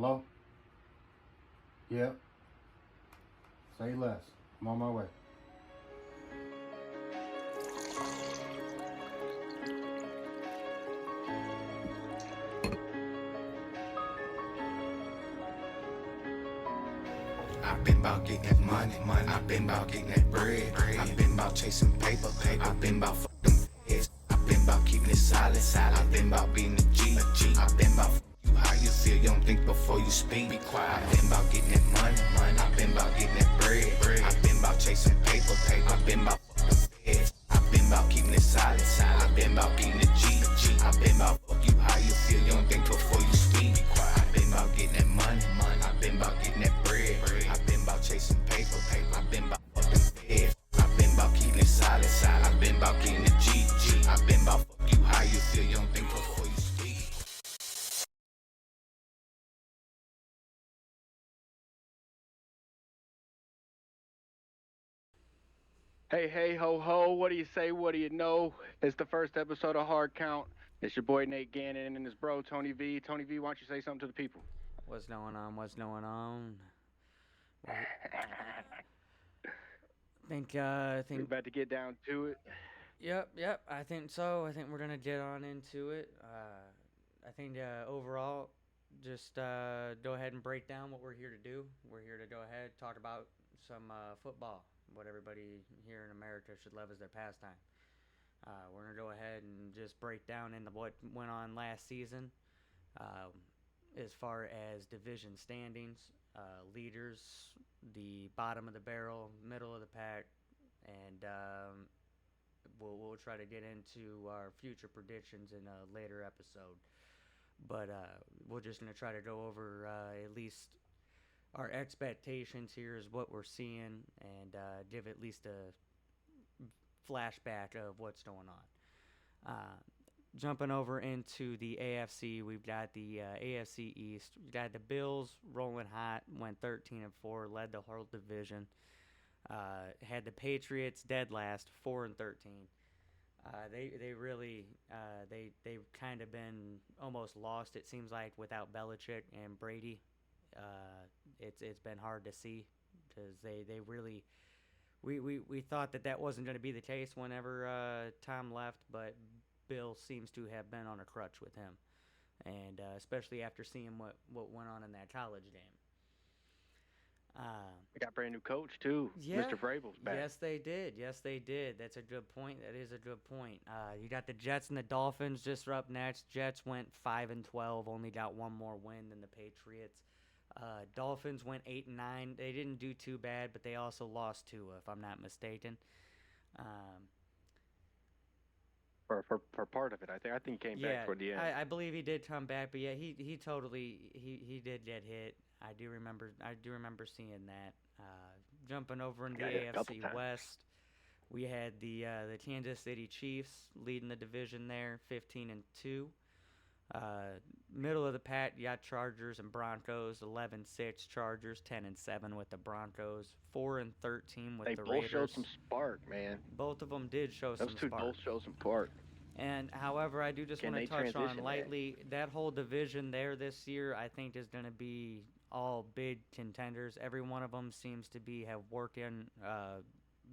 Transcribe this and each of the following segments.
Hello? Yep. Say less. I'm on my way. I've been about getting that money. I've been about getting that bread. I've been about chasing paper. I've been about fucking feds. I've been about keeping it solid. I've been about being a G. I've been about you how you feel. You don't think before you speak. Be quiet. I've been about getting that money. I've been about getting that bread. I've been about chasing paper. I've been about fucking feds. I've been about keeping it solid. I've been about being a G. I've been about fuck you how you feel. You don't think before you speak. Be quiet. I've been about getting that money. I've been about getting that bread. I've been about chasing paper. I've been about fucking feds. I've been about keeping it solid. I've been about getting the G. I've been about fuck you how you feel. You don't think before you speak. Hey, hey, ho, ho, what do you say? What do you know? It's the first episode of Hard Count. It's your boy Nate Gannon and his bro Tony V. Tony V, why don't you say something to the people? What's going on? What's going on? We're, I We're think, about to get down to it. yep. I think so. I think we're gonna get on into it. I think overall, just go ahead and break down what we're here to do. We're here to go ahead talk about some football. What everybody here in America should love as their pastime. We're gonna go ahead and just break down into what went on last season. Um, as far as division standings, leaders, the bottom of the barrel, middle of the pack, and we'll try to get into our future predictions in a later episode. But we're just going to try to go over at least our expectations here is what we're seeing and give at least a flashback of what's going on. Jumping over into the AFC, we've got the AFC East. We got the Bills rolling hot, went 13-4, led the whole division. Had the Patriots dead last, 4-13. They really they've kind of been almost lost. It seems like without Belichick and Brady, it's been hard to see because they really we thought that wasn't going to be the case whenever Tom left, but Bill seems to have been on a crutch with him, and especially after seeing what went on in that college game. Uh, We got brand new coach too. yeah, Mr. Vrabel's back. yes they did. Yes they did. That's a good point. That is a good point. You got the Jets and the Dolphins just up next. Jets went 5-12, only got one more win than the Patriots. Dolphins went 8-9. They didn't do too bad, but they also lost Tua, if I'm not mistaken. Um, For part of it, I think he came back Yeah, toward the end. I believe he did come back, but yeah, he totally he did get hit. I do remember seeing that. Jumping over into Got the hit a couple AFC times. West, we had the Kansas City Chiefs leading the division there, 15-2. Middle of the pack, you got Chargers and Broncos, 11-6 Chargers, 10-7 with the Broncos, 4-13 with They the both showed Raiders. some spark, man. Both of them did show Those some two spark. both showed some spark. And however, I do just Can want to they touch on transition that? lightly that whole division there this year. I think is going to be all big contenders. Every one of them seems to be have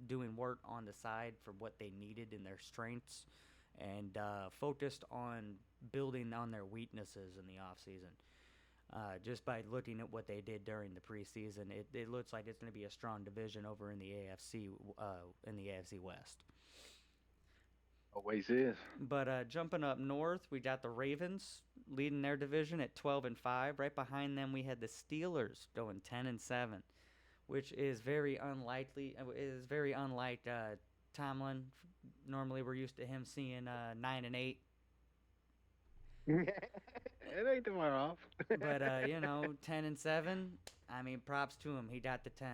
doing work on the side for what they needed in their strengths, and focused on building on their weaknesses in the off season. Just by looking at what they did during the preseason, it looks like it's going to be a strong division over in the AFC West. Always is. But jumping up north, we got the Ravens leading their division at 12-5. Right behind them, we had the Steelers going 10-7, which is very unlikely. It is very unlike Tomlin. Normally, we're used to him seeing 9-8. It ain't that far off. But 10-7. I mean, props to him. He got the 10.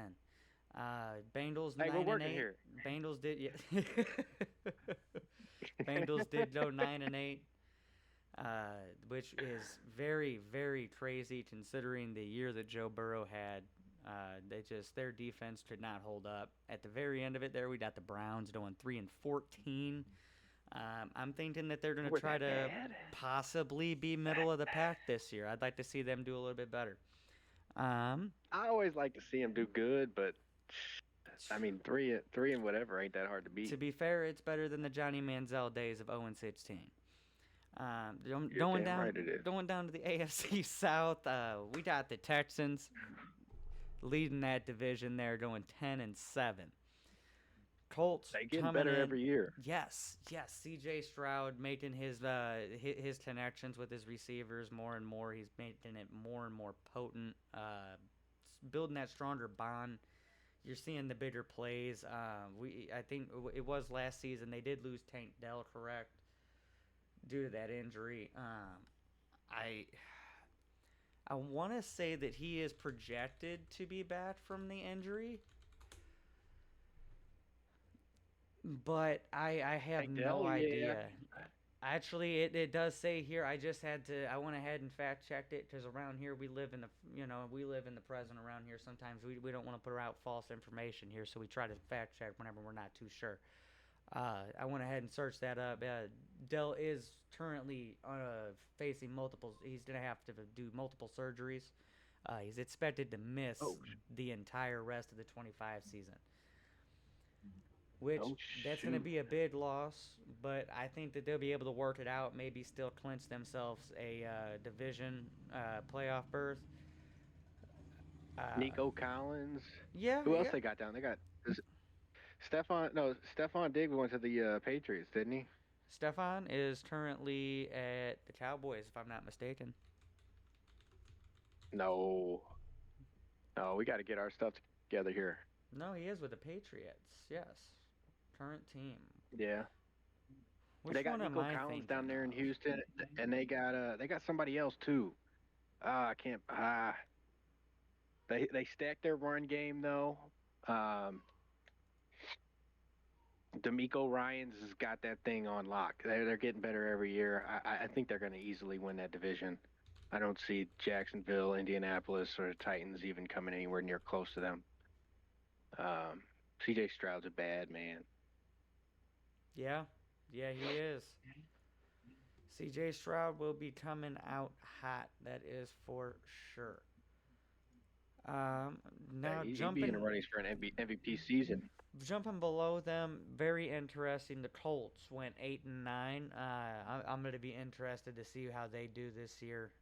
Bengals Hey, we're 9 and working 8. here. Bengals did yeah. Bengals did go 9-8, which is very very crazy considering the year that Joe Burrow had. Their defense could not hold up. At the very end of it, there we got the Browns going 3-14. I'm thinking that they're going to We're try that to bad? possibly be middle of the pack this year. I'd like to see them do a little bit better. I always like to see him do good, but I mean, three and whatever ain't that hard to beat. To be fair, it's better than the Johnny Manziel days of 0-16. You're Going damn down, right it is. going down to the AFC South, we got the Texans leading that division. There, going 10-7. Colts They getting coming better in. every year. Yes. C.J. Stroud making his connections with his receivers more and more. He's making it more and more potent, building that stronger bond. You're seeing the bigger plays. I think it was last season they did lose Tank Dell, correct, due to that injury. I want to say that he is projected to be back from the injury. But I have Tank no Dell, idea. yeah. Actually, it does say here. I went ahead and fact checked it because around here we live in the present around here. Sometimes we don't want to put out false information here, so we try to fact check whenever we're not too sure. I went ahead and searched that up. Dell is currently facing multiple. He's gonna have to do multiple surgeries. He's expected to miss the entire rest of the 25 season. Which that's going to be a big loss, but I think that they'll be able to work it out. Maybe still clinch themselves a division playoff berth. Nico Collins. Yeah. Who else they got down? They got Stephon Diggs went to the Patriots, didn't he? Stephon is currently at the Cowboys, if I'm not mistaken. No, we got to get our stuff together here. No, he is with the Patriots. Yes, current team. Yeah. Which They got one am Nico I Collins down thinking there in of? Houston, and they got somebody else too. I can't. They stacked their run game though. D'Amico Ryans has got that thing on lock. They're getting better every year. I think they're going to easily win that division. I don't see Jacksonville, Indianapolis, or the Titans even coming anywhere near close to them. C.J. Stroud's a bad man. Yeah, he is. C.J. Stroud will be coming out hot. That is for sure. Now He'd jumping be in the runnings for an MVP season. Jumping below them, very interesting. The Colts went 8-9. I'm going to be interested to see how they do this year,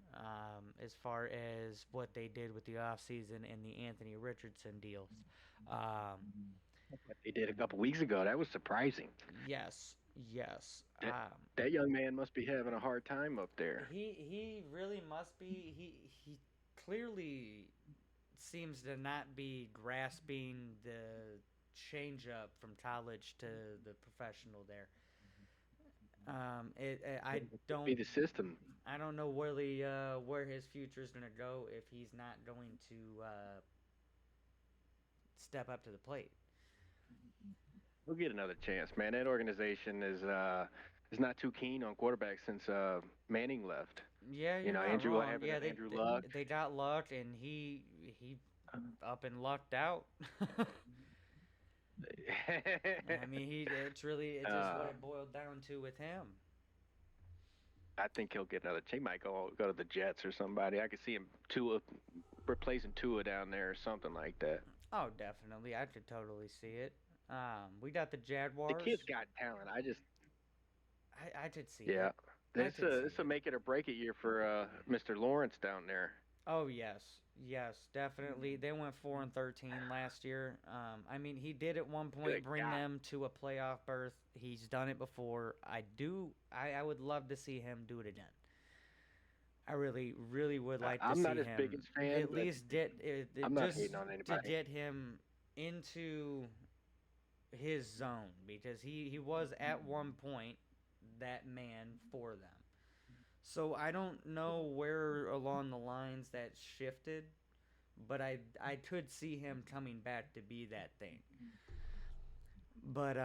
as far as what they did with the offseason and the Anthony Richardson deals. What they did a couple weeks ago, that was surprising. Yes. That young man must be having a hard time up there. He really must be. He clearly seems to not be grasping the change up from college to the professional there. I don't be the system. I don't know where his future is going to go if he's not going to step up to the plate. We'll get another chance, man. That organization is not too keen on quarterbacks since Manning left. Yeah, you know, Andrew Luck. They got Luck, and he up and lucked out. I mean, it's just what it boiled down to with him. I think he'll get another. He might go to the Jets or somebody. I could see him replacing Tua down there or something like that. Oh, definitely. I could totally see it. We got the Jaguars. The kid's got talent. I could see it. Yeah. It's a make it or break it year for Mr. Lawrence down there. Oh, yes, definitely. They went 4-13 last year. I mean, he did at one point bring them to a playoff berth. He's done it before. I would love to see him do it again. I really, really would like to see him. I'm not his biggest fan. At least I'm not hating on anybody. To get him into his zone, because he was at one point that man for them. So I don't know where along the lines that shifted, but I could see him coming back to be that thing. But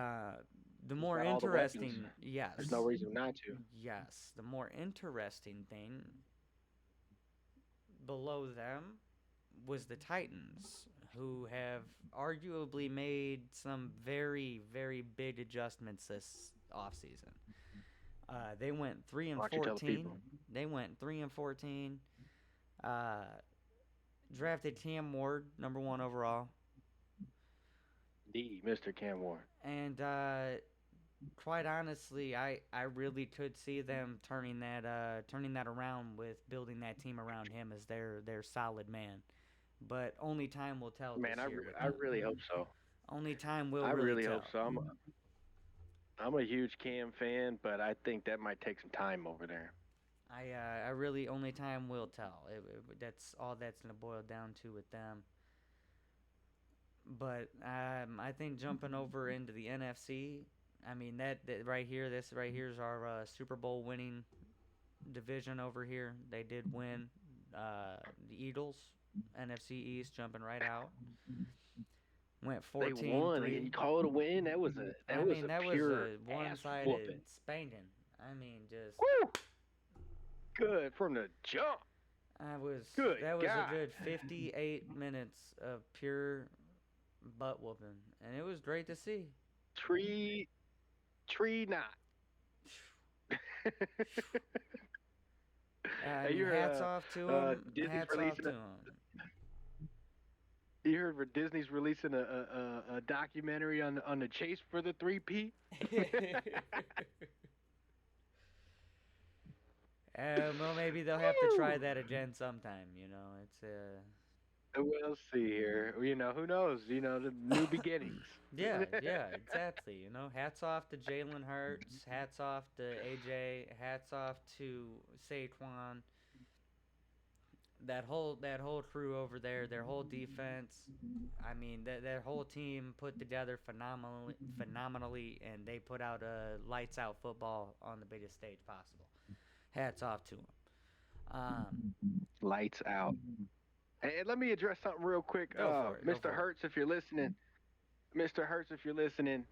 the more interesting, yes, there's no reason not to. Yes, the more interesting thing below them was the Titans, who have arguably made some very, very big adjustments this offseason. They went 3 and Why don't you tell the 14. people? They went 3 and 14. Drafted Cam Ward, number 1 overall, The Mr. Cam Ward. and quite honestly, I really could see them turning that around with building that team around him as their solid man. But only time will tell. Man, this year with I them. really hope so. Only time will I really really tell. hope so. I'm a huge Cam fan, but I think that might take some time over there. I really only time will tell. That's all that's gonna boil down to with them. But I think jumping over into the NFC, I mean that right here, this right here is our Super Bowl winning division over here. They did win. The Eagles, NFC East, jumping right out. Went They 14-3. won. You call it a win? That was a I mean, that was pure a one-sided ass-whooping. spanking. I mean, just Woo! Good from the jump. Good that was God. a good 58 minutes of pure butt whooping, and it was great to see. Tree knot. I Hey, mean, you're, hats off to him. Disney's Hats off releasing to a- him. You heard where Disney's releasing a documentary on the chase for the 3P? Well, maybe they'll have to try that again sometime. You know, it's We'll see here. You know, who knows? You know, the new beginnings. yeah, exactly. You know, hats off to Jalen Hurts. Hats off to AJ. Hats off to Saquon. That whole crew over there, their whole defense. I mean, that whole team put together phenomenally, and they put out a lights out football on the biggest stage possible. Hats off to them. Lights out. Hey, let me address something real quick. Go for it, Mr. Hertz, if you're listening,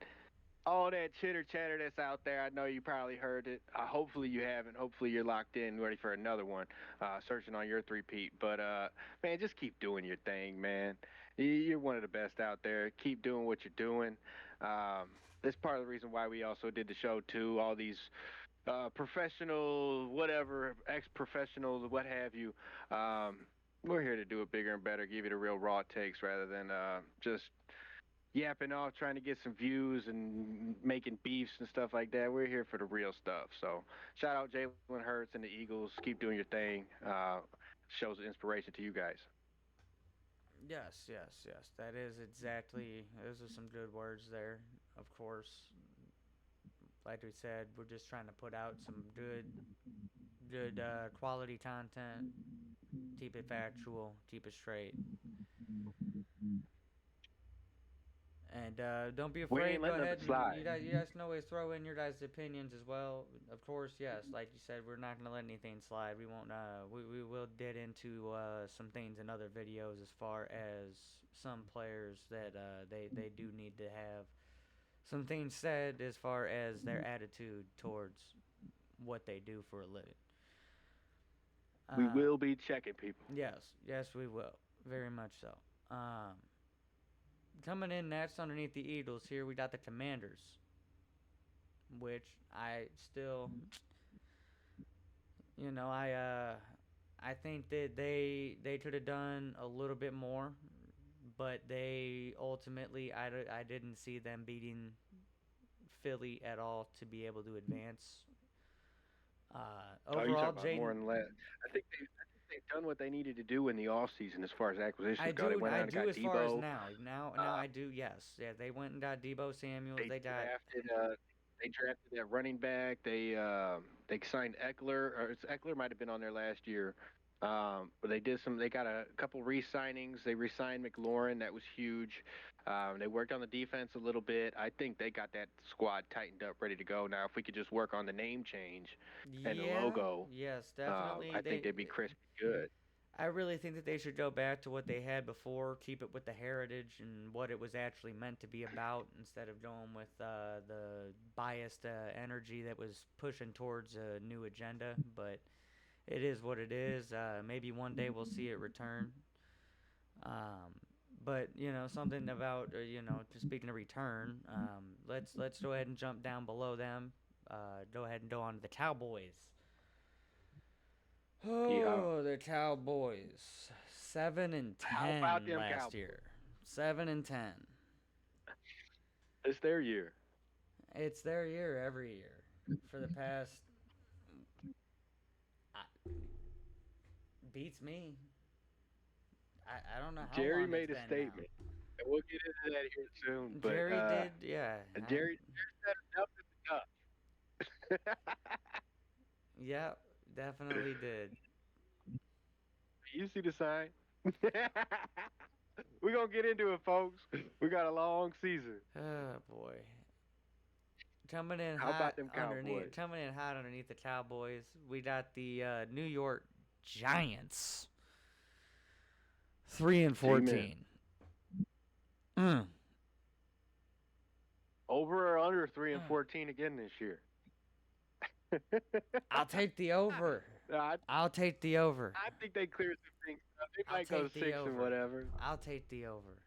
all that chitter chatter that's out there, I know you probably heard it. Hopefully you haven't. Hopefully you're locked in, ready for another one, searching on your three-peat. But, man, just keep doing your thing, man. You're one of the best out there. Keep doing what you're doing. That's part of the reason why we also did the show, too. All these professional, whatever, ex-professionals, what have you. We're here to do it bigger and better, give you the real raw takes rather than just yapping off, trying to get some views and making beefs and stuff like that. We're here for the real stuff. So shout out Jalen Hurts and the Eagles. Keep doing your thing. Shows inspiration to you guys. Yes. That is exactly. Those are some good words there. Of course, like we said, we're just trying to put out some good quality content. Keep it factual. Keep it straight. And don't be afraid. ain't Go letting ahead. nothing slide. You guys can always throw in your guys' opinions as well. Of course, yes. Like you said, we're not gonna let anything slide. We won't. We will get into some things in other videos as far as some players that they do need to have some things said as far as their attitude towards what they do for a living. We will be checking people. Yes, we will. Very much so. Coming in next underneath the Eagles here, we got the Commanders, which I still, I think that they could have done a little bit more, but they ultimately, I didn't see them beating Philly at all to be able to advance. You're Overall, talking about more than less. I think they've done what they needed to do in the off season as far as acquisitions I go. They do. went out I and do got as far as Debo. now I do. Yes, yeah. They went and got Debo Samuel. They got drafted that running back. They signed Eckler, or Eckler might have been on there last year. But they got a couple re-signings. They re-signed McLaurin. That was huge. They worked on the defense a little bit. I think they got that squad tightened up, ready to go. Now, if we could just work on the name change and the logo, yes, definitely. I think they'd be crispy good. I really think that they should go back to what they had before, keep it with the heritage and what it was actually meant to be about, instead of going with the biased energy that was pushing towards a new agenda. But it is what it is. Maybe one day we'll see it return. But something about just speaking of return, let's go ahead and jump down below them. Go ahead and go on to the Cowboys. Yeehaw. Oh, the Cowboys, 7 and How 10 about them last Cowboys? year. 7 and 10. It's their year. It's their year every year for the past. Beats me. I don't know how Jerry long made it's a been statement. And we'll get into that here soon. now. But Jerry did, yeah. Jerry said enough is enough. Yep, definitely did. You see the sign? We're going to get into it, folks. We got a long season. Oh boy. Coming in How hot about them Cowboys? underneath the Cowboys, we got the New York Giants. 3-14. Over or under 3-14 again this year? I'll take the over. I'll take the over. I think they clear some things up. They I'll might go take the 6 and over. whatever. I'll take the over.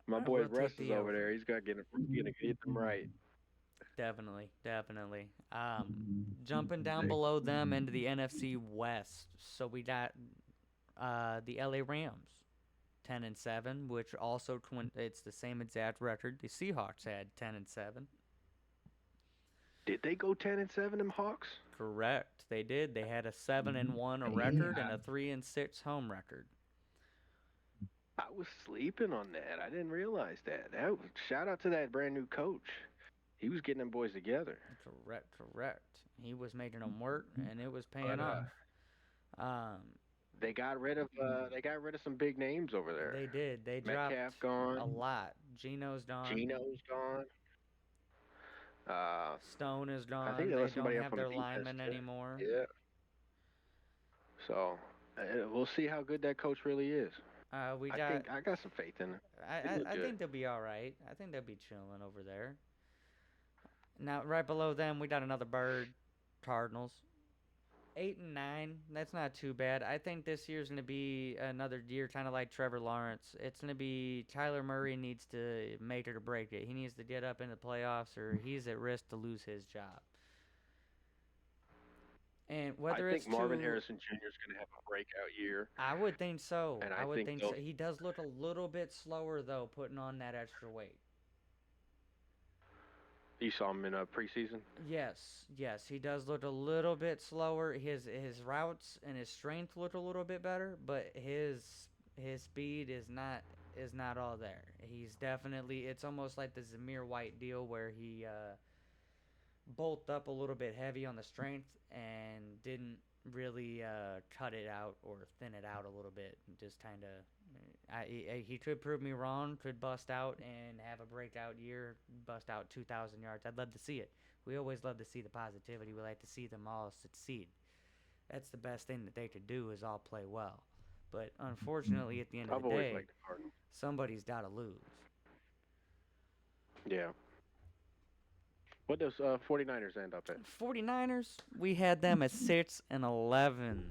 My I boy will take Russ is the over over. there. He's got to get them right. Definitely. Jumping down below them into the NFC West. So we got the LA Rams, 10-7, which also it's the same exact record the Seahawks had, 10-7. Did they go 10-7, them Hawks? Correct, they did. They had a 7-1 record and a 3-6 home record. I was sleeping on that. I didn't realize that. Shout out to that brand new coach. He was getting them boys together. Correct. He was making them work, and it was paying off. They got rid of some big names over there. They did. They Metcalf dropped gone. a lot. Geno's gone. Stone is gone. I think they They let somebody don't up have on their defense, linemen too. anymore. Yeah. So we'll see how good that coach really is. I got some faith in him. I think they'll be all right. I think they'll be chilling over there. Now, right below them, we got another bird, Cardinals. 8-9. That's not too bad. I think this year's going to be another year kind of like Trevor Lawrence. It's going to be Kyler Murray needs to make it or break it. He needs to get up in the playoffs or he's at risk to lose his job. And whether I think it's Marvin Harrison Jr. is going to have a breakout year. I would think so. And I would think so. they'll- He does look a little bit slower, though, putting on that extra weight. You saw him in preseason? Yes, he does look a little bit slower. His routes and his strength look a little bit better, but his speed is not all there. He's definitely, it's almost like the Zamir White deal where he bulked up a little bit heavy on the strength and didn't really cut it out or thin it out a little bit. Just kind of, he could prove me wrong, could bust out and have a breakout year, bust out 2,000 yards. I'd love to see it. We always love to see the positivity. We like to see them all succeed. That's the best thing that they could do is all play well. But unfortunately, at the end of I've the always day, liked the Cardinals. somebody's got to lose. Yeah. What does 49ers end up at? 49ers, we had them at 6-11.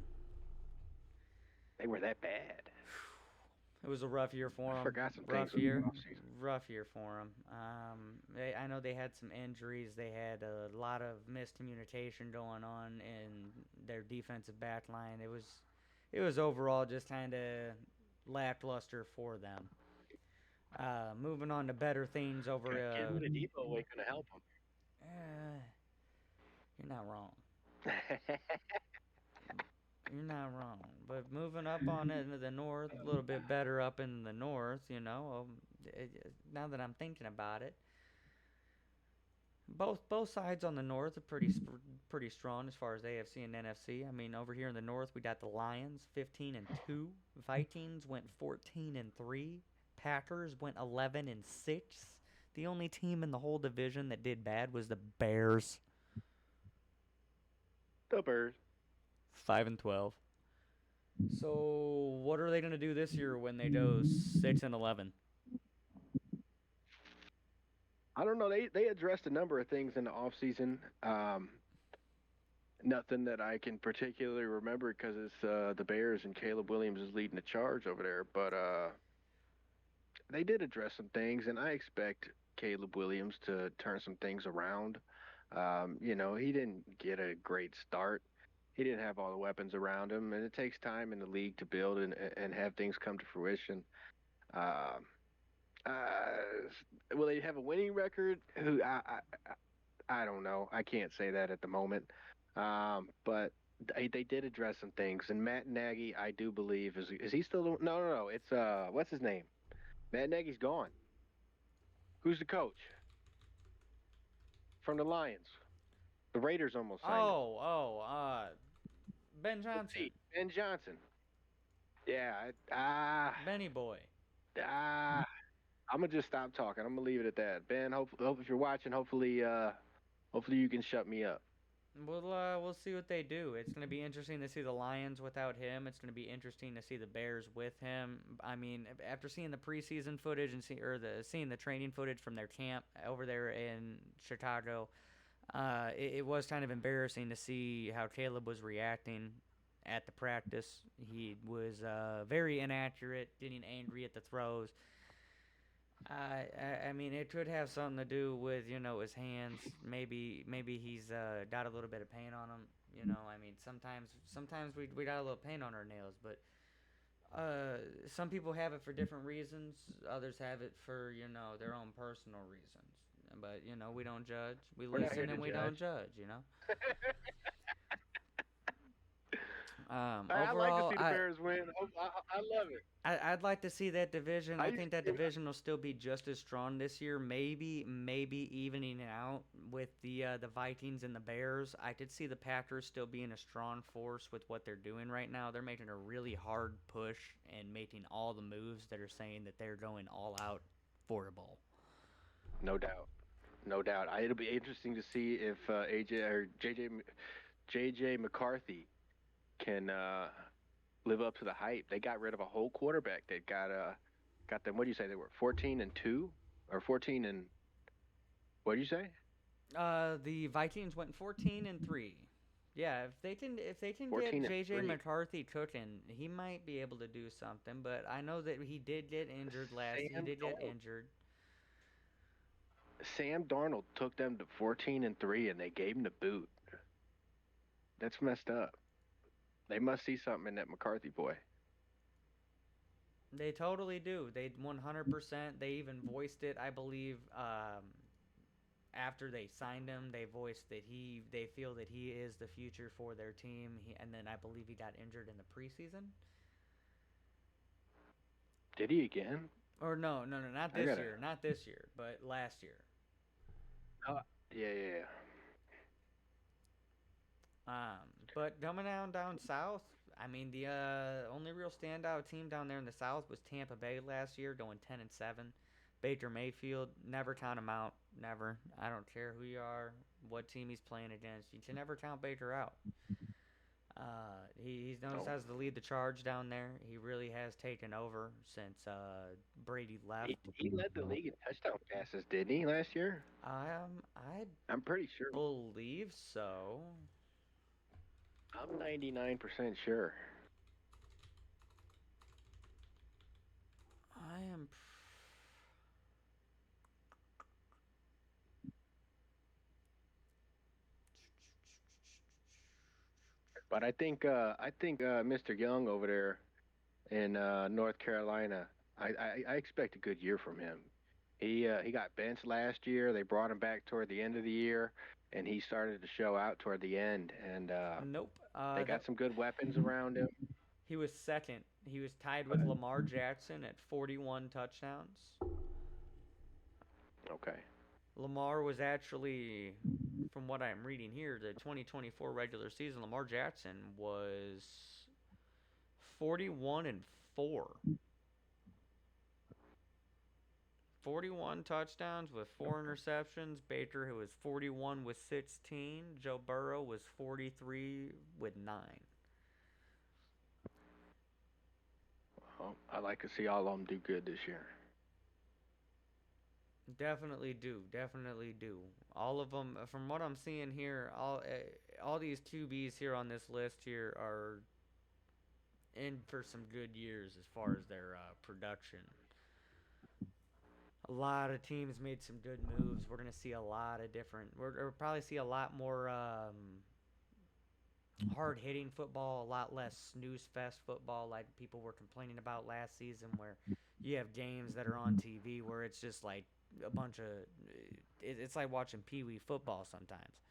They were that bad. It was a rough year for them. I forgot some rough things year. in the offseason. Rough year for them. I know they had some injuries. They had a lot of miscommunication going on in their defensive back line. It was overall just kind of lackluster for them. Moving on to better things over. Getting rid of Debo ain't gonna help them. You're not wrong. You're not wrong. But moving up on into the north, a little bit better up in the north, now that I'm thinking about it. Both sides on the north are pretty strong as far as AFC and NFC. I mean, over here in the north, we got the Lions 15-2, Vikings went 14-3, Packers went 11-6. The only team in the whole division that did bad was the Bears. The Bears. 5-12. So what are they going to do this year when they go 6-11? I don't know. They addressed a number of things in the offseason. Nothing that I can particularly remember because it's the Bears and Caleb Williams is leading the charge over there. But they did address some things, and I expect Caleb Williams to turn some things around. He didn't get a great start. He didn't have all the weapons around him, and it takes time in the league to build and have things come to fruition. Um, will they have a winning record? I don't know. I can't say that at the moment. But they did address some things, and Matt Nagy, I do believe, is he still? No. It's what's his name? Matt Nagy's gone. Who's the coach from the Lions? The Raiders almost signed him. Ben Johnson. Ben Johnson. Yeah. Benny boy. I'm gonna just stop talking. I'm gonna leave it at that. Ben, hope if you're watching, hopefully you can shut me up. We'll see what they do. It's going to be interesting to see the Lions without him. It's going to be interesting to see the Bears with him. I mean, after seeing the preseason footage and seeing the training footage from their camp over there in Chicago, it was kind of embarrassing to see how Caleb was reacting at the practice. He was very inaccurate, getting angry at the throws. I mean, it could have something to do with his hands. Maybe he's got a little bit of paint on him. I mean, sometimes we got a little paint on our nails, but some people have it for different reasons. Others have it for their own personal reasons. But we don't judge. We listen and we don't judge. I like to see the Bears win. I love it. I'd like to see that division. I think that used to- division will still be just as strong this year. Maybe evening out with the Vikings and the Bears. I could see the Packers still being a strong force with what they're doing right now. They're making a really hard push and making all the moves that are saying that they're going all out for a bowl. No doubt. It'll be interesting to see if JJ McCarthy can live up to the hype. They got rid of a whole quarterback. They got them. What do you say? They were 14-2 or 14 and what do you say? The Vikings went 14-3. Yeah, if they can get 14-3. McCarthy cooking, he might be able to do something. But I know that he did get injured last. He did get injured. Sam Darnold took them to 14-3, and they gave him the boot. That's messed up. They must see something in that McCarthy boy. They totally do. They 100%. They even voiced it, I believe, after they signed him. They voiced that they feel that he is the future for their team. And then I believe he got injured in the preseason. Did he again? Or no, not this year. Not this year, but last year. Yeah. But coming down south, I mean, the only real standout team down there in the south was Tampa Bay last year, going 10-7. Baker Mayfield, never count him out. Never. I don't care who you are, what team he's playing against. You can never count Baker out. He's known as to lead the charge down there. He really has taken over since Brady left. He led the league in touchdown passes, didn't he, last year? I'm pretty sure. Believe so. I'm 99% sure. I am. But I think Mr. Young over there in North Carolina, I expect a good year from him. He got benched last year. They brought him back toward the end of the year, and he started to show out toward the end. And nope, they got some good weapons around him. He was second. He was tied with Lamar Jackson at 41 touchdowns. Okay. Lamar was actually, from what I'm reading here, the 2024 regular season, Lamar Jackson was 41-4. 41 touchdowns with 4 interceptions. Baker, who was 41 with 16. Joe Burrow was 43 with 9. Well, I like to see all of them do good this year. Definitely do. Definitely do. All of them, from what I'm seeing here, all these QBs here on this list here are in for some good years as far as their production. A lot of teams made some good moves. We're gonna see a lot of different. We'll probably see a lot more hard hitting football, a lot less snooze fest football like people were complaining about last season, where you have games that are on TV where it's just like a bunch of. It's like watching Pee Wee football sometimes,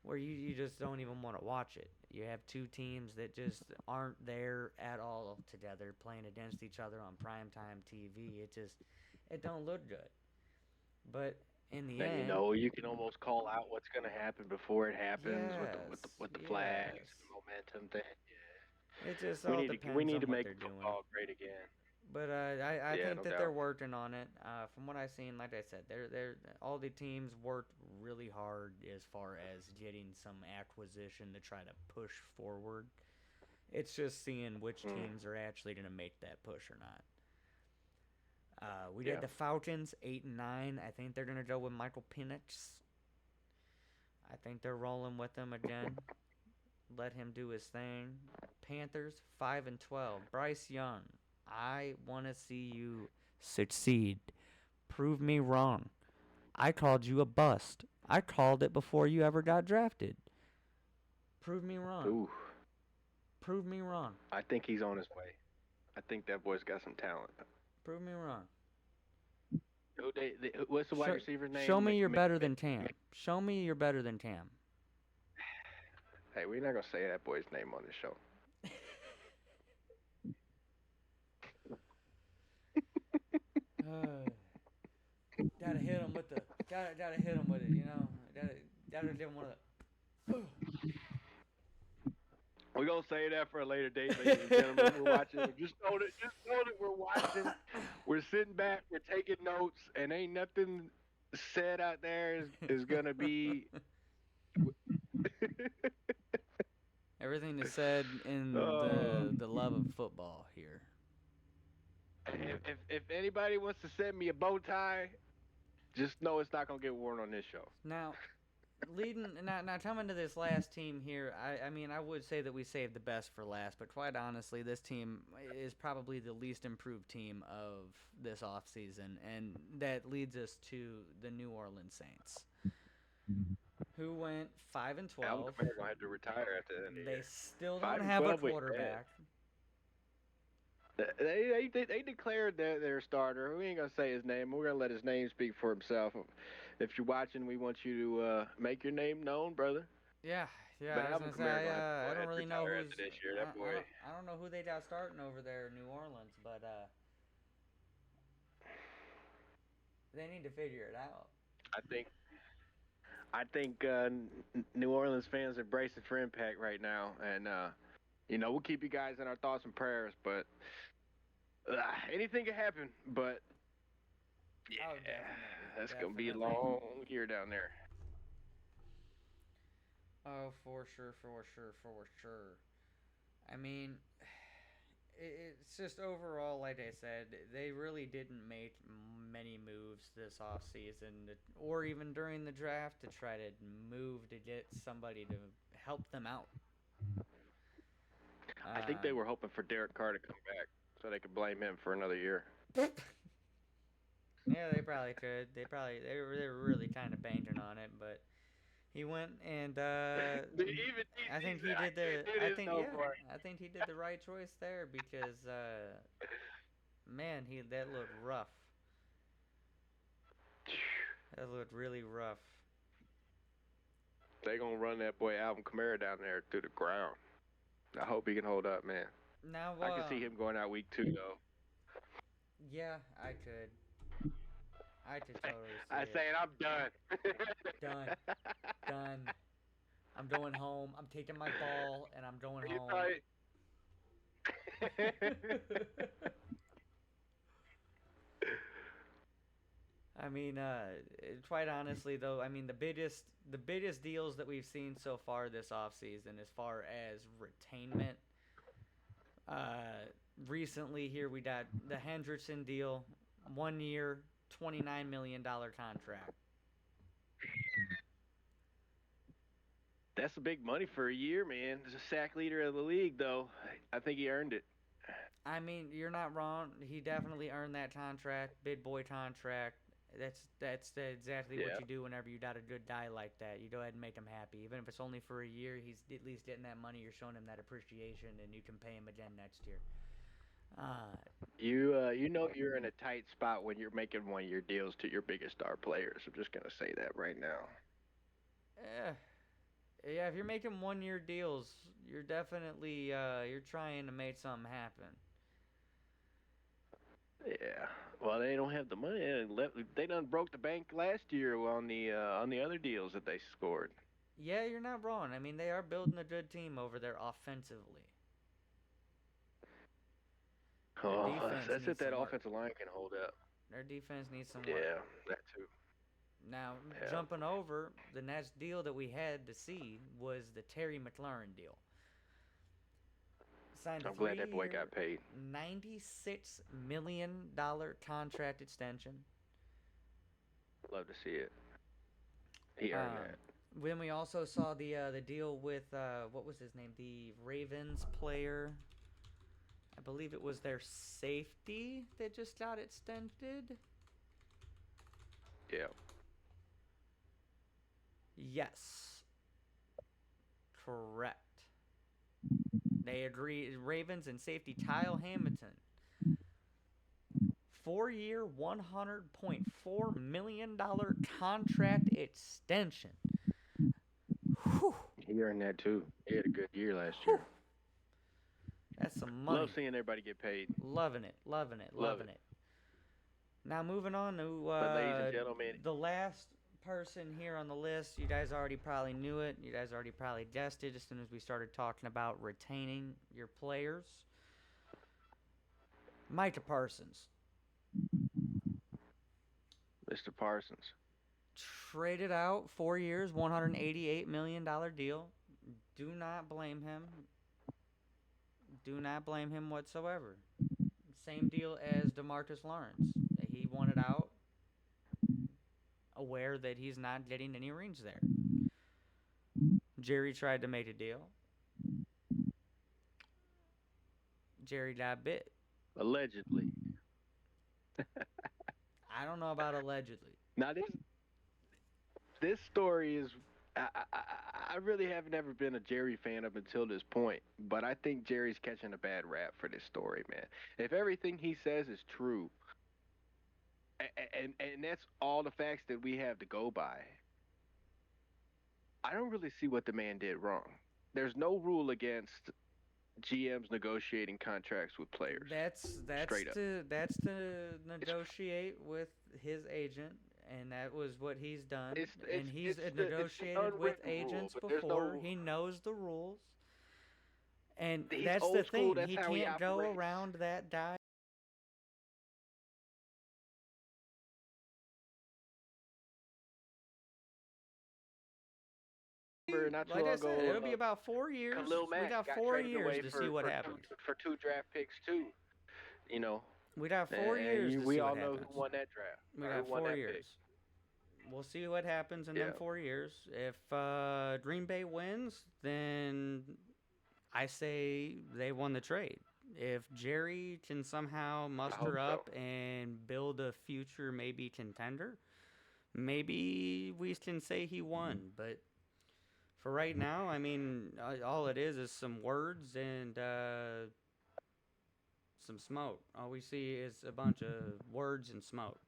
where you just don't even want to watch it. You have two teams that just aren't there at all together playing against each other on primetime TV. It don't look good. But in the And end, you can almost call out what's going to happen before it happens with the flags, yes. the momentum thing. It just We all need depends we need on to what make they're doing. football great again. But I Yeah, think no that doubt. they're working on it. From what I've seen, like I said, they're all the teams worked really hard as far as getting some acquisition to try to push forward. It's just seeing which teams are actually going to make that push or not. We did the Falcons 8-9. I think they're going to go with Michael Penix. I think they're rolling with him again. Let him do his thing. Panthers 5-12. Bryce Young. I want to see you succeed. Prove me wrong. I called you a bust. I called it before you ever got drafted. Prove me wrong. Ooh, Prove me wrong. I think he's on his way. I think that boy's got some talent. Prove me wrong. What's the wide receiver's name? Show me you're better than Tam. Show me you're better than Tam. Hey, we're not gonna say that boy's name on this show. Gotta hit him with the. Gotta hit him with it. You know. Gotta give him one of the. We're gonna say that for a later date, ladies and gentlemen. We're watching. Just know that we're watching. We're sitting back. We're taking notes, and ain't nothing said out there is gonna be. Everything is said in the love of football here. If anybody wants to send me a bow tie, just know it's not gonna get worn on this show. Now, now coming to this last team here, I mean, I would say that we saved the best for last, but quite honestly, this team is probably the least improved team of this offseason, and that leads us to the New Orleans Saints, who went 5-12. Alvin Kamara gonna have to retire at the end of the They year. still don't have a 5-12 we quarterback. They declared their starter. We ain't gonna say his name. We're gonna let his name speak for himself. If you're watching, we want you to make your name known, brother. Yeah. But I was Alvin gonna say, Kamara gonna I have don't to really know retire who's. after this year. That boy. I don't know who they got starting over there in New Orleans, but they need to figure it out. I think New Orleans fans are bracing for impact right now, and we'll keep you guys in our thoughts and prayers. But anything can happen. But yeah, Oh, definitely, that's gonna be a definitely. long year down there. Oh, for sure. I mean, it's just overall, like I said, they really didn't make many moves this offseason, or even during the draft, to try to move to get somebody to help them out. I think they were hoping for Derek Carr to come back so they could blame him for another year. Yeah, they probably could. They were really kind of banking on it, but he went and I think he did I think he did the right choice there, because man, that looked rough. That looked really rough. They gonna run that boy Alvin Kamara down there to the ground. I hope he can hold up, man. Now I can see him going out week 2 though. Yeah, I could totally see I it. saying I'm done. Done. I'm going home. I'm taking my ball and I'm going home. Right. I mean, quite honestly, though, I mean, the biggest deals that we've seen so far this offseason, as far as retainment, recently here we got the Hendrickson deal, 1 year, $29 million contract. That's big money for a year, man. He's a sack leader of the league, though. I think he earned it. I mean, you're not wrong. He definitely earned that contract, big boy contract. Exactly what Yeah. you do whenever you got a good guy like that. You go ahead and make him happy, even if it's only for a year. He's at least getting that money. You're showing him that appreciation, and you can pay him again next year. You know you're in a tight spot when you're making one-year deals to your biggest star players. I'm just gonna say that right now. Yeah. If you're making 1-year deals, you're definitely you're trying to make something happen. Yeah. Well, they don't have the money. They done broke the bank last year on the other deals that they scored. Yeah, you're not wrong. I mean, they are building a good team over there offensively. Oh, defense that's needs if that some work. offensive line can hold up. Their defense needs some work. Yeah, that too. Now, Yeah. jumping over, the next deal that we had to see was the Terry McLaurin deal. Signed a I'm glad that boy 3-year, got paid. $96 million contract extension. Love to see it. He earned that. Then we also saw the deal with what was his name? The Ravens player. I believe it was their safety that just got extended. Yeah. Yes. Correct. They agreed. Ravens and safety Kyle Hamilton. 4-year, $100.4 million contract extension. Whew. He earned that too. He had a good year last year. That's some money. Love seeing everybody get paid. Loving it. Love it. Now moving on to But ladies and gentlemen, the last person here on the list. You guys already probably knew it. You guys already probably guessed it as soon as we started talking about retaining your players. Micah Parsons. Mr. Parsons. Traded out 4 years, $188 million deal. Do not blame him. Do not blame him whatsoever. Same deal as DeMarcus Lawrence. He wanted out, aware that he's not getting any rings there. Jerry tried to make a deal. Jerry got bit. Allegedly. I don't know about allegedly. Now this story is I really have never been a Jerry fan up until this point, but I think Jerry's catching a bad rap for this story, man. If everything he says is true, and that's all the facts that we have to go by, I don't really see what the man did wrong. There's no rule against GMs negotiating contracts with players. That's Straight up. That's to negotiate with his agent, and that was what he's done. And he's negotiated with agents before. He knows the rules, and He's that's old the school, thing. that's He how he can't go operates. around that guy. Not too Like long I said, ago, it'll be about 4 years. Khalil Mack We got got 4 traded away years to see what happens. for 2 draft picks too. You know, We got 4 and years to we see all what know happens. who won that draft. We or got who won 4 that years. pick. We'll see what happens in them Yeah. 4 years. If Green Bay wins, then I say they won the trade. If Jerry can somehow muster hope up and build a future maybe contender, maybe we can say he won. But for right now, I mean, all it is some words and some smoke. All we see is a bunch of words and smoke.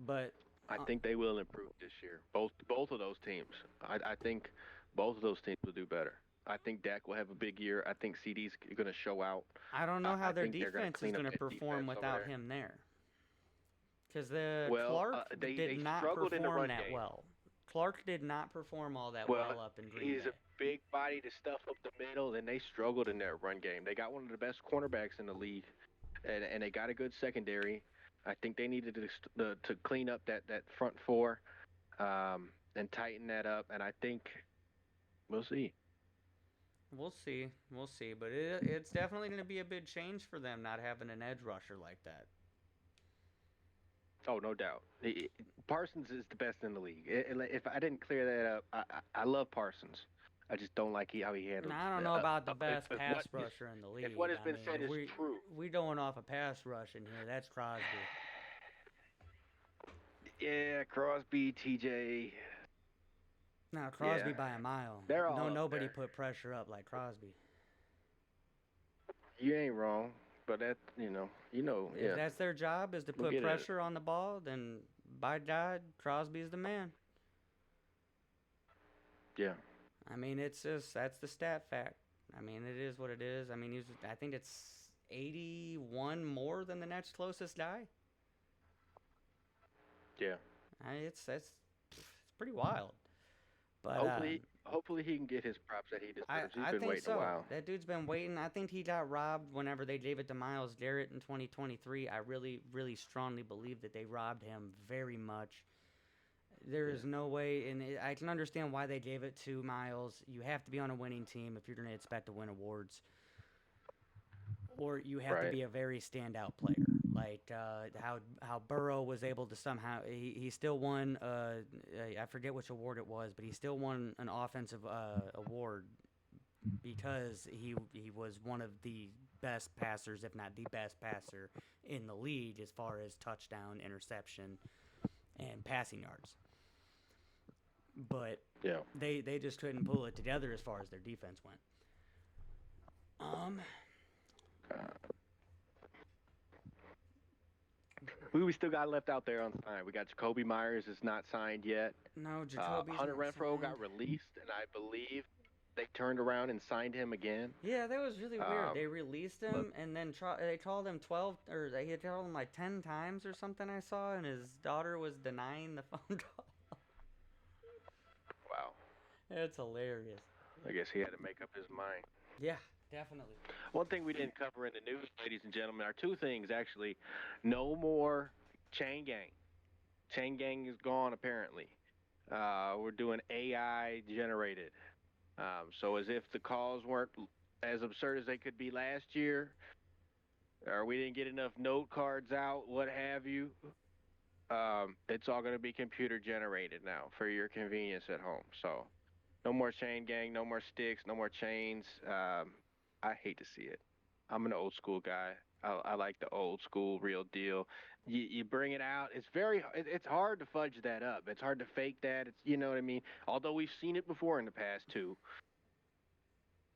But I think they will improve this year. Both of those teams. I think both of those teams will do better. I think Dak will have a big year. I think CD's going to show out. I don't know I how their think they're gonna defense is clean up going to that perform defense over without there. him there. Because Well, Clark they did not struggled in the perform run that game. well. Clark did not perform all that well up in Green He's Bay. a big body to stuff up the middle, and they struggled in that run game. They got one of the best cornerbacks in the league, and they got a good secondary. I think they needed to clean up that front four and tighten that up, and I think we'll see. We'll see. But it's definitely going to be a big change for them not having an edge rusher like that. Oh, no doubt. Parsons is the best in the league. If I didn't clear that up, I love Parsons. I just don't like how he And handles. I don't know about the If, best pass what is, rusher in the if league. what has I been mean, said is true, we going off a pass rush in here. That's Crosby. yeah, Crosby, TJ, Now Crosby yeah, by a mile. they're all No, up nobody there. put pressure up like Crosby. You ain't wrong, but that If yeah. that's their job is to We'll put get it. pressure on the ball, then by God, Crosby's the man. Yeah. I mean, it's just that's the stat fact. I mean, it is what it is. I mean, I think it's 81 more than the next closest guy. Yeah. It's pretty wild. But Hopefully he can get his props that he deserves. He's I been think waiting so. a while. That dude's been waiting. I think he got robbed whenever they gave it to Myles Garrett in 2023. I really, really strongly believe that they robbed him very much. There is no way, and I can understand why they gave it to Myles. You have to be on a winning team if you're going to expect to win awards, or you have to Right. be a very standout player. Like how Burrow was able to somehow he still won. I forget which award it was, but he still won an offensive award because he was one of the best passers, if not the best passer in the league as far as touchdown, interception, and passing yards. But Yeah. they just couldn't pull it together as far as their defense went. We still got left out there on sign. We got Jacoby Myers is not signed yet. No, Jacoby's Hunter not Renfro signed. got released, and I believe they turned around and signed him again. Yeah, that was really weird. Um, They released him, and then they called him 12, or they had called him like 10 times or something I saw, and his daughter was denying the phone call. Wow. It's hilarious. I guess he had to make up his mind. Yeah, definitely. One thing we didn't cover in the news, ladies and gentlemen, are two things actually. No more chain gang. Chain gang is gone apparently. We're doing AI generated. So as if the calls weren't as absurd as they could be last year, or we didn't get enough note cards out, what have you. It's all going to be computer generated now for your convenience at home. So no more chain gang, no more sticks, no more chains. I hate to see it. I'm an old school guy. I like the old school, real deal. You bring it out. It's hard to fudge that up. It's hard to fake that. You know what I mean? Although we've seen it before in the past too.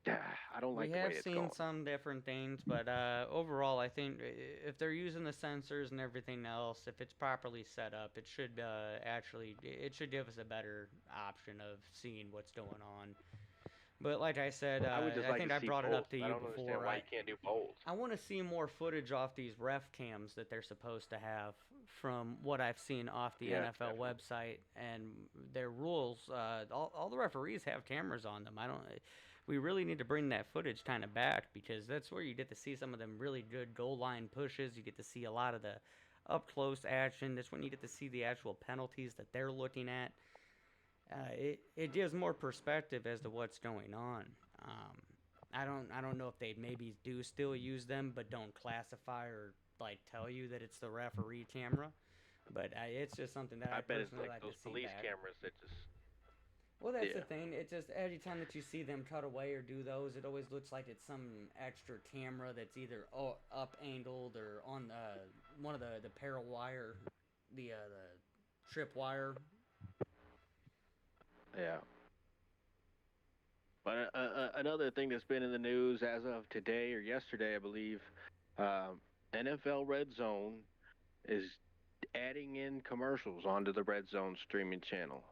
I don't like We the way have it's seen going. some different things, but overall, I think if they're using the sensors and everything else, if it's properly set up, it should it should give us a better option of seeing what's going on. But like I said, I would just I like think to I see brought it polls. up to I you don't understand before. why you can't do polls. I want to see more footage off these ref cams that they're supposed to have from what I've seen off the Yeah, NFL definitely. website and their rules. All the referees have cameras on them. We really need to bring that footage kind of back because that's where you get to see some of them really good goal line pushes. You get to see a lot of the up close action. That's when you get to see the actual penalties that they're looking at. It gives more perspective as to what's going on. I don't know if they maybe do still use them, but don't classify or like tell you that it's the referee camera. But it's just something that I bet it's personally like like those to see police back. cameras that just. Well, that's the Yeah. thing. It just every time that you see them cut away or do those, it always looks like it's some extra camera that's either up angled or on one of the parallel wire, the trip wire. Yeah. But another thing that's been in the news as of today or yesterday, I believe, NFL Red Zone is adding in commercials onto the Red Zone streaming channel.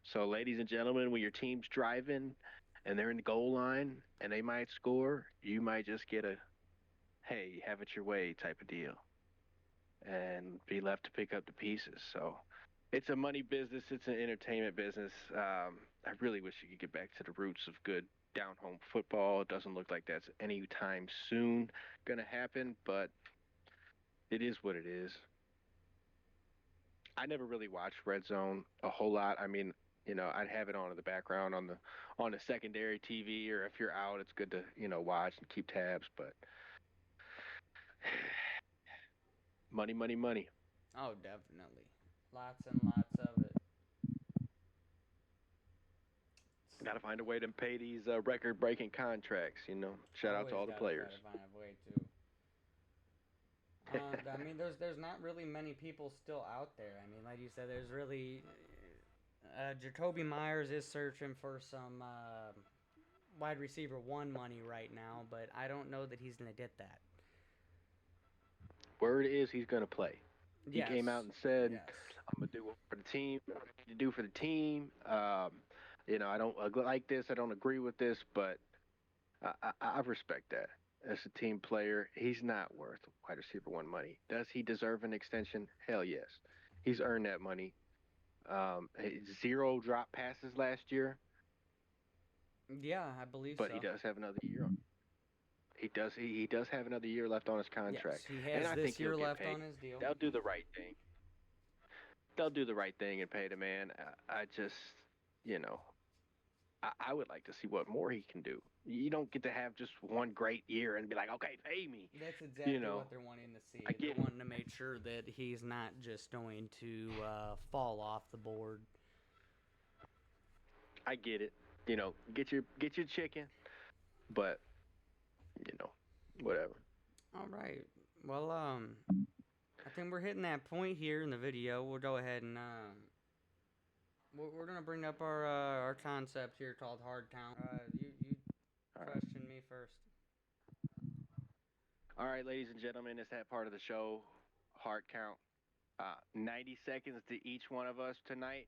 So, ladies and gentlemen, when your team's driving and they're in the goal line and they might score, you might just get a, hey, have it your way type of deal and be left to pick up the pieces. So, it's a money business. It's an entertainment business. I really wish you could get back to the roots of good down home football. It doesn't look like that's anytime soon going to happen, but it is what it is. I never really watched Red Zone a whole lot. I mean, I'd have it on in the background on the secondary TV, or if you're out, it's good to watch and keep tabs. But money, money, money. Oh, definitely. Lots and lots of it. Got to find a way to pay these record-breaking contracts. Shout out to Always all the gotta try players. to find a way to. I mean, there's not really many people still out there. I mean, like you said, there's really Jacoby Myers is searching for some wide receiver one money right now, but I don't know that he's gonna get that. Word is he's gonna play. He Yes. came out and said, Yes. "I'm gonna do it for the team. What I need to do for the team. I don't like this. I don't agree with this, but I respect that. As a team player, he's not worth wide receiver one money. Does he deserve an extension? Hell yes. He's earned that money. 0 drop passes last year, Yeah, I believe but so. he does have another year. He does have another year left on his contract, Yes, he and has I this think he'll year get left paid. on his deal. They'll do the right thing. They'll do the right thing and pay the man. I just, you know, I would like to see what more he can do. You don't get to have just one great year and be like, okay, pay me. That's exactly You know, what they're wanting to see. I They're get- wanting to make sure that he's not just going to fall off the board. I get it. Get your chicken, but whatever. All right. Well, I think we're hitting that point here in the video. We'll go ahead and we're gonna bring up our concept here called hard count. You All right. question me first. All right, ladies and gentlemen, it's that part of the show, heart count. 90 seconds to each one of us tonight.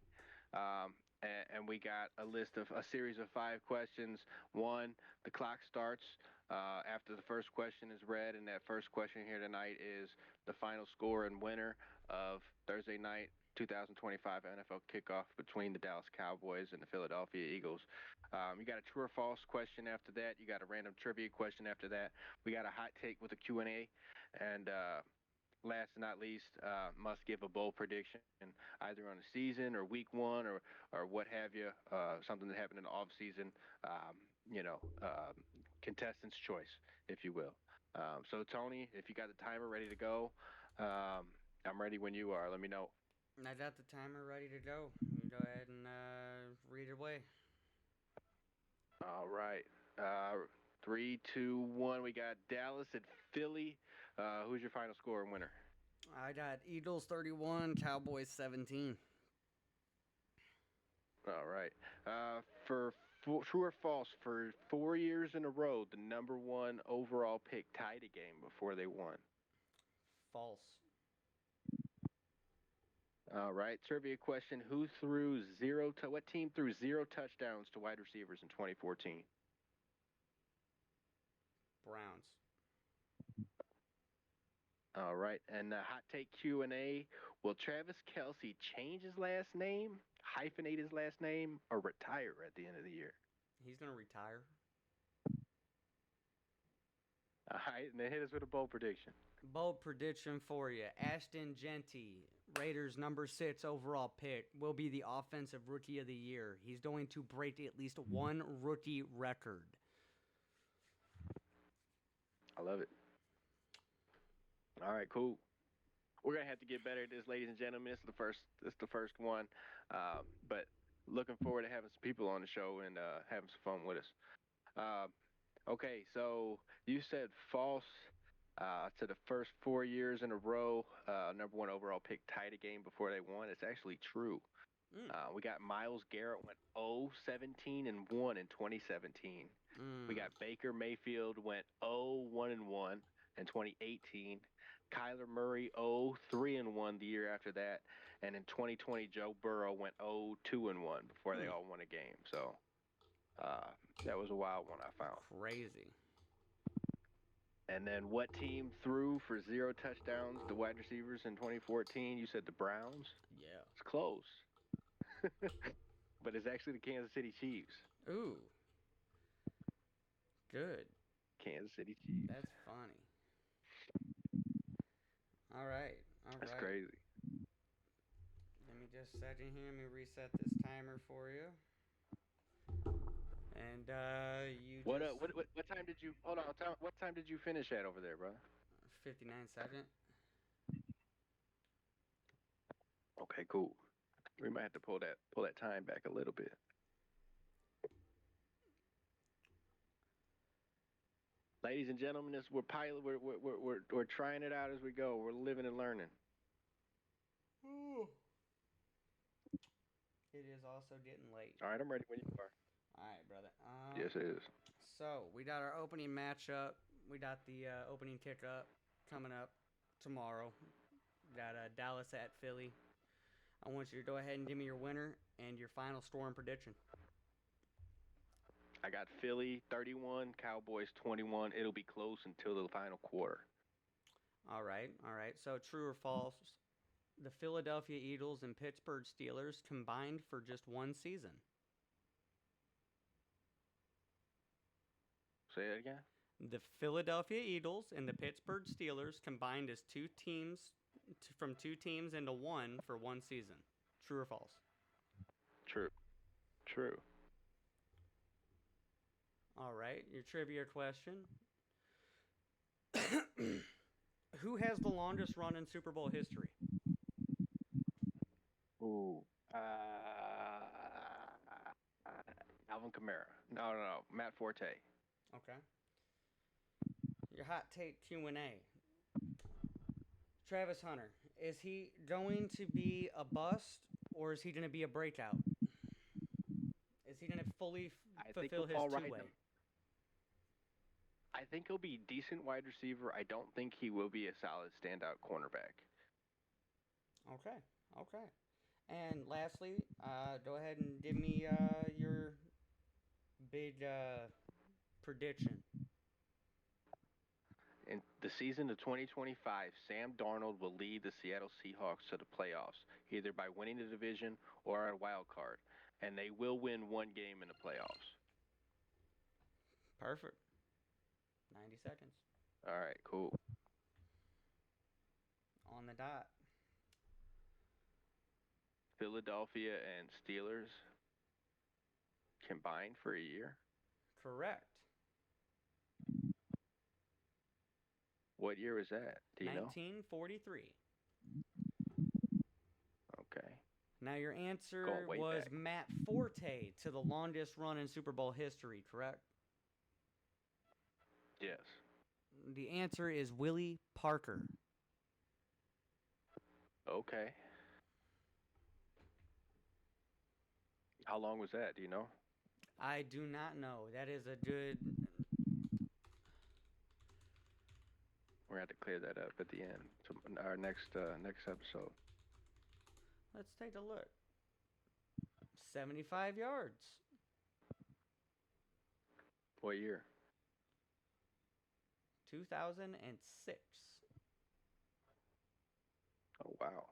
And we got a series of 5 questions. One, the clock starts after the first question is read, and that first question here tonight is the final score and winner of Thursday night 2025 NFL kickoff between the Dallas Cowboys and the Philadelphia Eagles. You got a true or false question after that. You got a random trivia question after that. We got a hot take with a Q&A, and last but not least, must give a bold prediction either on the season or week 1 or what have you, something that happened in the off season. Contestant's choice, if you will. So Tony, if you got the timer ready to go, I'm ready when you are. Let me know. I got the timer ready to go. You go ahead and read it away. All right. 3, 2, 1. We got Dallas at Philly. Who's your final score and winner? I got Eagles 31, Cowboys 17. All right. For true or false, for 4 years in a row, the number 1 overall pick tied a game before they won. False. All right. Trivia question: what team threw 0 touchdowns to wide receivers in 2014? Browns. All right. And hot take Q&A: will Travis Kelce change his last name, hyphenate his last name, or retire at the end of the year? He's gonna retire. All right. And then hit us with a bold prediction. Bold prediction for you. Ashton Genty, Raiders number 6 overall pick, will be the offensive rookie of the year. He's going to break at least one rookie record. I love it. All right, cool. We're gonna have to get better at this, ladies and gentlemen. This is the first one, but looking forward to having some people on the show and having some fun with us. Okay, so you said false to the first 4 years in a row. Number 1 overall pick tied a game before they won. It's actually true. We got Myles Garrett went 0-17-1 in 2017. We got Baker Mayfield went 0-1-1 in 2018. Kyler Murray 0-3-1 the year after that, and in 2020 Joe Burrow went 0-2-1 before they all won a game. So that was a wild one I found. Crazy. And then what team threw for 0 touchdowns to wide receivers in 2014? You said the Browns? Yeah. It's close. But it's actually the Kansas City Chiefs. Ooh. Good. Kansas City Chiefs. That's funny. All right. That's crazy. Let me just set in here. Let me reset this timer for you. And What time did you hold on? What time did you finish at over there, bro? 59 second. Okay, cool. We might have to pull that time back a little bit. Ladies and gentlemen, this we're pilot. We're trying it out as we go. We're living and learning. It is also getting late. All right, I'm ready when you are. All right, brother. Yes, it is. So we got our opening matchup. We got the opening kick-up coming up tomorrow. We got Dallas at Philly. I want you to go ahead and give me your winner and your final score and prediction. I got Philly 31, Cowboys 21. It'll be close until the final quarter. All right, all right. So true or false? The Philadelphia Eagles and Pittsburgh Steelers combined for just one season. Say it again. The Philadelphia Eagles and the Pittsburgh Steelers combined as from two teams into one for one season. True or false? True. True. All right, your trivia question. Who has the longest run in Super Bowl history? Ooh. Alvin Kamara. No. Matt Forte. Okay. Your hot take Q&A. Travis Hunter, is he going to be a bust or is he going to be a breakout? Is he going to fully fulfill his two-way? I think he'll be a decent wide receiver. I don't think he will be a solid standout cornerback. Okay. And lastly, go ahead and give me your big prediction. In the season of 2025, Sam Darnold will lead the Seattle Seahawks to the playoffs, either by winning the division or a wild card, and they will win one game in the playoffs. Perfect. 90 seconds. All right, cool. On the dot. Philadelphia and Steelers combined for a year? Correct. What year was that? Do you know? 1943. Okay. Now your answer Going way was back. Matt Forte to the longest run in Super Bowl history, correct? Yes. The answer is Willie Parker. Okay. How long was that? Do you know? I do not know. That is a good... We're going to have to clear that up at the end. To our next episode. Let's take a look. 75 yards. What year? 2006. Oh, wow.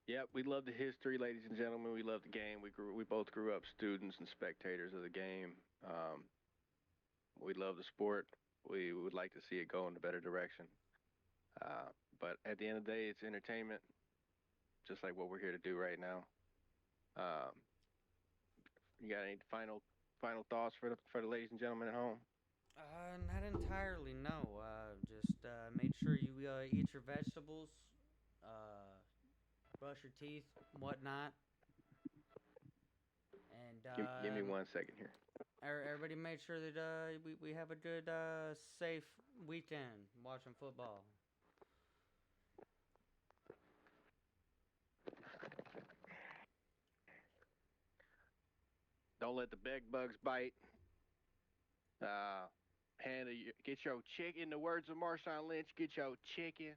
Yep, we love the history, ladies and gentlemen. We love the game. We both grew up students and spectators of the game. We love the sport. We would like to see it go in a better direction. But at the end of the day, it's entertainment, just like what we're here to do right now. You got any final thoughts for the ladies and gentlemen at home? Not entirely, no. Just make sure you eat your vegetables, brush your teeth, whatnot. And Give me 1 second here. everybody make sure that we have a good, safe weekend watching football. Don't let the bed bugs bite. Get your chicken. In the words of Marshawn Lynch, get your chicken.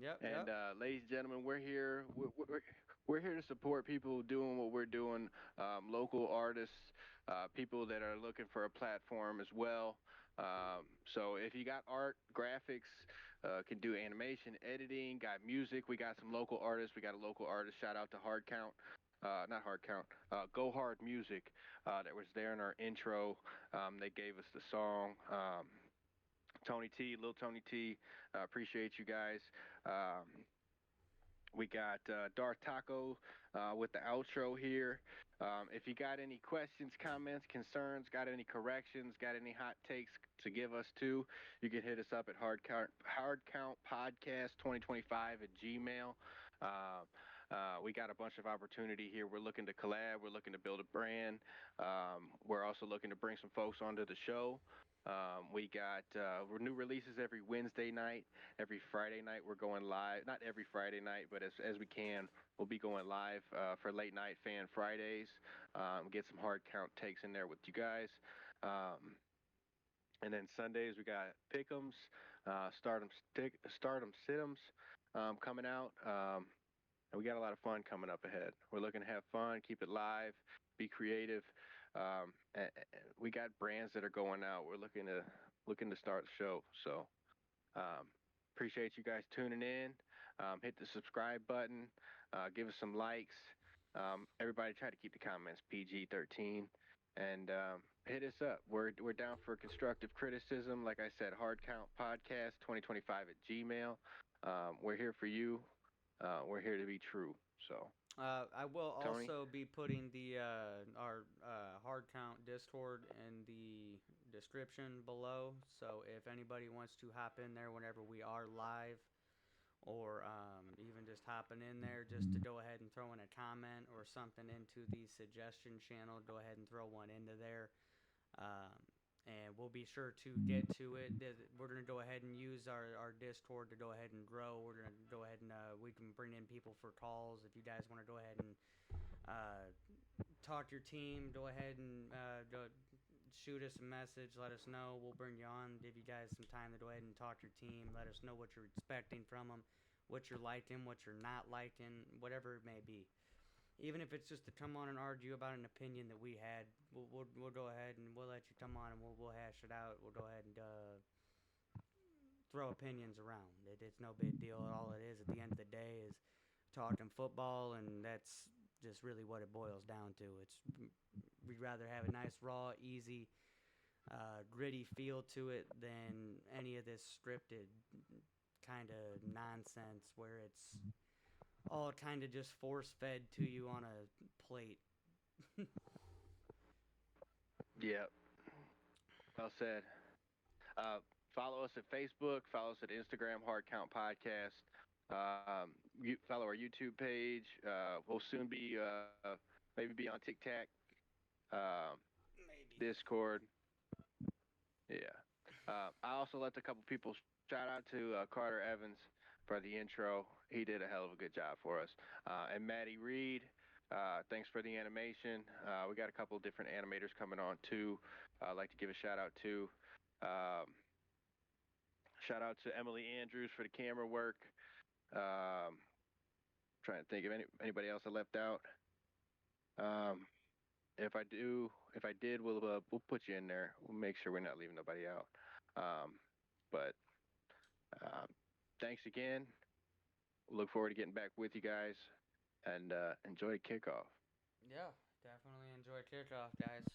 Yep. And ladies and gentlemen, we're here. We're here to support people doing what we're doing. Local artists, people that are looking for a platform as well. So if you got art, graphics, can do animation, editing, got music, we got some local artists. We got a local artist. Shout out to Hard Count. Not Hard Count. Go Hard Music. That was there in our intro. They gave us the song. Tony T, Lil Tony T. Appreciate you guys. We got Darth Taco with the outro here. If you got any questions, comments, concerns, got any corrections, got any hot takes to give us too, you can hit us up at Hardcount Podcast 2025 at Gmail. We got a bunch of opportunity here. We're looking to collab. We're looking to build a brand. We're also looking to bring some folks onto the show. We got new releases every Wednesday night. Every Friday night we're going live. Not every Friday night, but as we can, we'll be going live for late night fan Fridays. Get some hard count takes in there with you guys. And then Sundays we got Pick'ems, Stardom Sitt'ems coming out. And we got a lot of fun coming up ahead. We're looking to have fun, keep it live, be creative. And we got brands that are going out. We're looking to start the show. So appreciate you guys tuning in. Hit the subscribe button. Give us some likes. Everybody try to keep the comments PG-13. And hit us up. We're down for constructive criticism. Like I said, Hard Count Podcast 2025 at Gmail. We're here for you. We're here to be true. So I will Tony? also be putting the our hard count Discord in the description below. So if anybody wants to hop in there whenever we are live, or even just hopping in there just to go ahead and throw in a comment or something into the suggestion channel, go ahead and throw one into there. And we'll be sure to get to it. We're going to go ahead and use our Discord to go ahead and grow. We're going to go ahead and we can bring in people for calls. If you guys want to go ahead and talk to your team, go ahead and shoot us a message. Let us know. We'll bring you on, give you guys some time to go ahead and talk to your team. Let us know what you're expecting from them, what you're liking, what you're not liking, whatever it may be. Even if it's just to come on and argue about an opinion that we had, we'll go ahead and we'll let you come on and we'll hash it out. We'll go ahead and throw opinions around. It's no big deal. All it is at the end of the day is talking football, and that's just really what it boils down to. We'd rather have a nice, raw, easy, gritty feel to it than any of this scripted kind of nonsense where it's all kind of just force-fed to you on a plate. Yeah. Well said. Follow us at Facebook. Follow us at Instagram, Hard Count Podcast. Follow our YouTube page. We'll soon be maybe be on TikTok, Maybe. Discord. Yeah. I also let a couple people shout out to Carter Evans for the intro. He did a hell of a good job for us. And Maddie Reed, thanks for the animation. We got a couple different animators coming on too. I'd like to give a shout out to. Shout out to Emily Andrews for the camera work. Trying to think of anybody else I left out. If I did, we'll put you in there. We'll make sure we're not leaving nobody out. But thanks again. Look forward to getting back with you guys, and enjoy kickoff. Yeah, definitely enjoy kickoff, guys.